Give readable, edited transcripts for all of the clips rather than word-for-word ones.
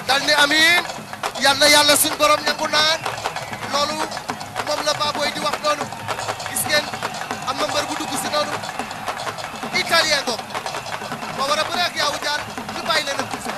dal ni amiin yal na yàlla suñ borom ñangu naan loolu moom la Baboy di wax noonu gis ngeen am na mbër bu dugg si noonu italien ngoog ma war a bëre ak Yawou Dial ñu bàyyi leen ak tuuti.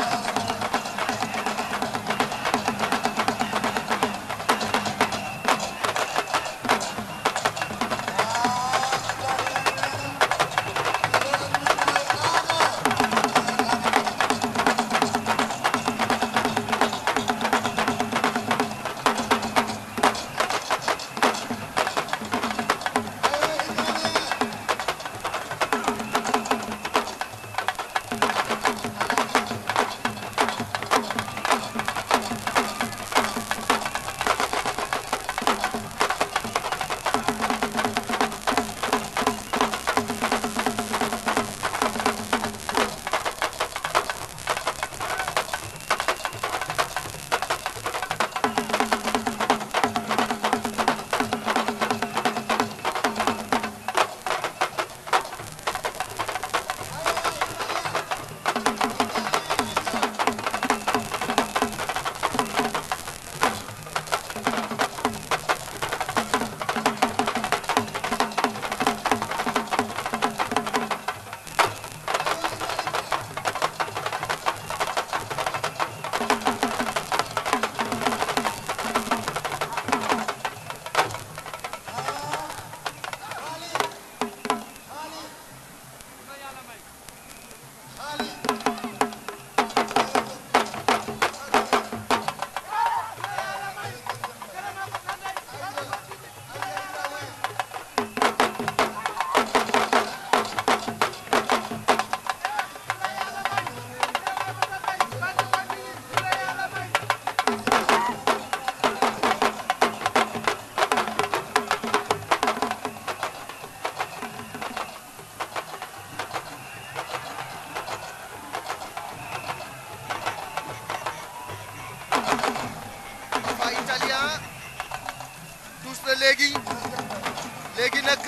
léegi nag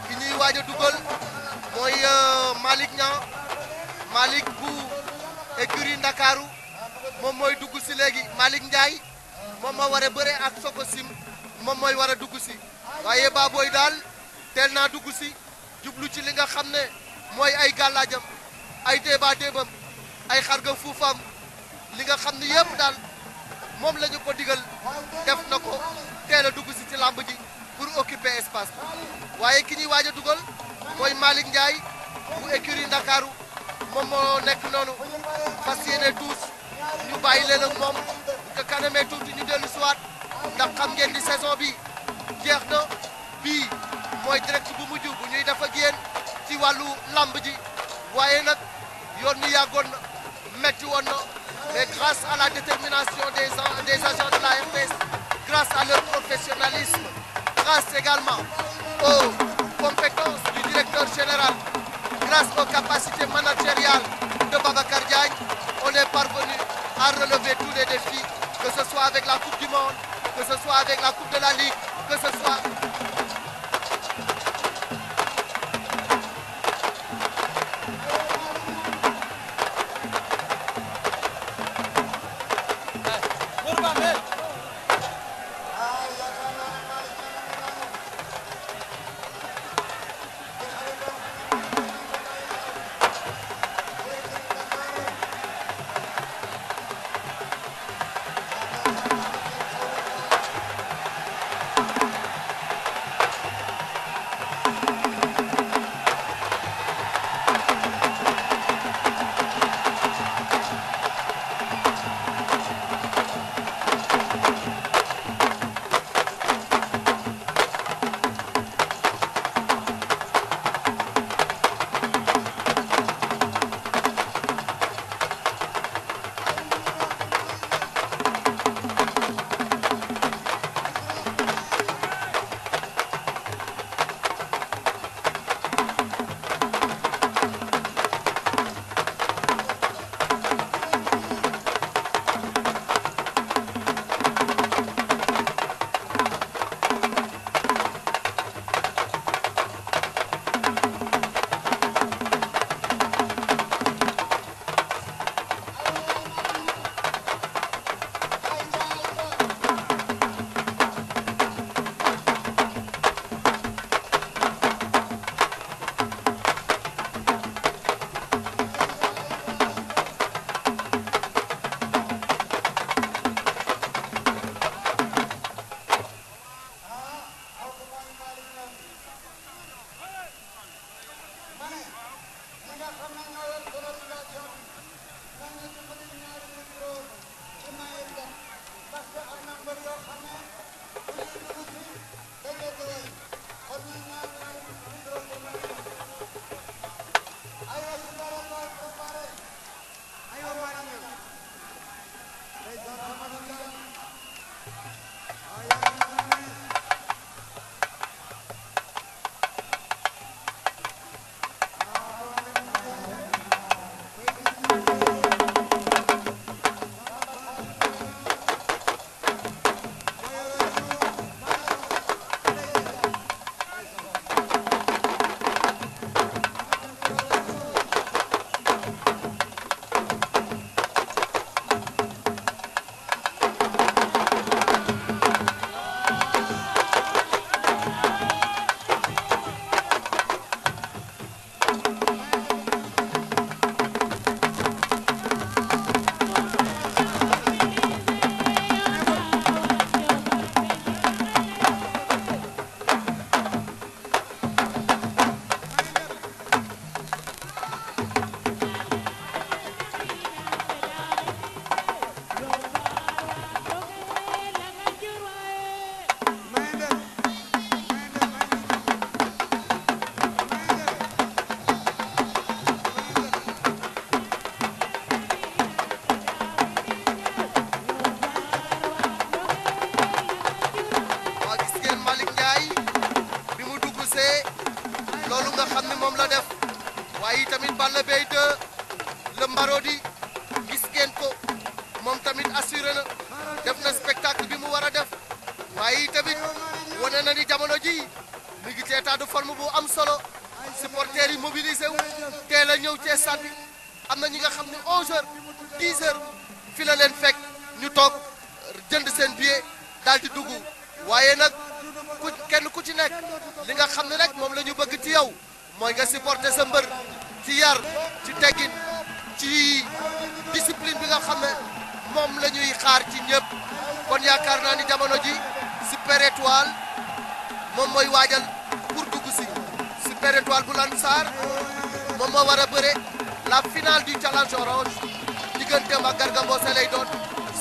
ki ñuy waaj a dugal mooy Malick Niang Malick bu écurie Ndakaaru moom mooy dugg si léegi Malick Ndiaye moom moo war a bëre ak Sococim moom mooy war a dugg si waaye Baboy daal teel naa dugg si jublu ci li nga xam ne mooy ay gàllaajam ay déebam ay xarga fuufam li nga xam ne yëpp daal moom la ñu ko digal def na ko teel a dugg si ci làmb ji pour occuper espace bi waaye ki ñuy waaj a dugal mooy Malick Ndiaye bu écurie Ndakaaru moom moo nekk noonu fas yéene tous ñu bàyyi leen ak moom bu ko kanamee tuuti ñu dellu siwaat ndax xam ngeen di saison bi jeex na bii mooy direct bu mujj bu ñuy def ak yéen ci wàllu lamb ji waaye nag yoon ni yàggoon na metti woon na mais grâce à la détermination des agents de la RTS grâce à leur professionnalisme grâce également aux compétences du directeur général grâce aux capacités managériales de Babacar Diagne on est parvenu à relever tous les défis que ce soit avec la Coupe du Monde que ce soit avec la Coupe de la Ligue que ce soit waaye tamit wane na ni jamono ji mi ngi ci état de forme bu am solo supporters yi mobilisé wu teel a ñëw ci stade bi am na ñi nga xam ne 11h 10h fi la leen fekk ñu toog jënd seen billet daal di dugg waaye nag kenn ku ci nekk li nga xam ne rek moom la ñu bëgg ci yow mooy nga supporter sa mbër ci yar ci teggin ci discipline bi nga xam ne moom la ñuy xaar ci ñëpp kon yaakaar naa ni jamono ji Super Étoile moom mooy waajal pour dugg si Super Étoile bu Lansar moom moo war a bëre la finale du challenge orange digganteem ak Garga Mbossé lay doon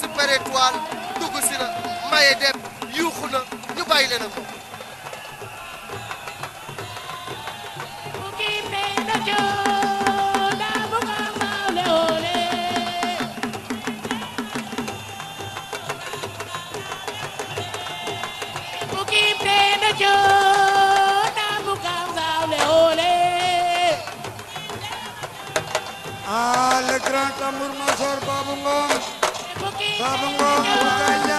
Super Étoile dugg si na maye dem yuuxu na ñu bàyyi leen ak moom. Ah, le grand tambour major Babou Ngom. Babou Ngom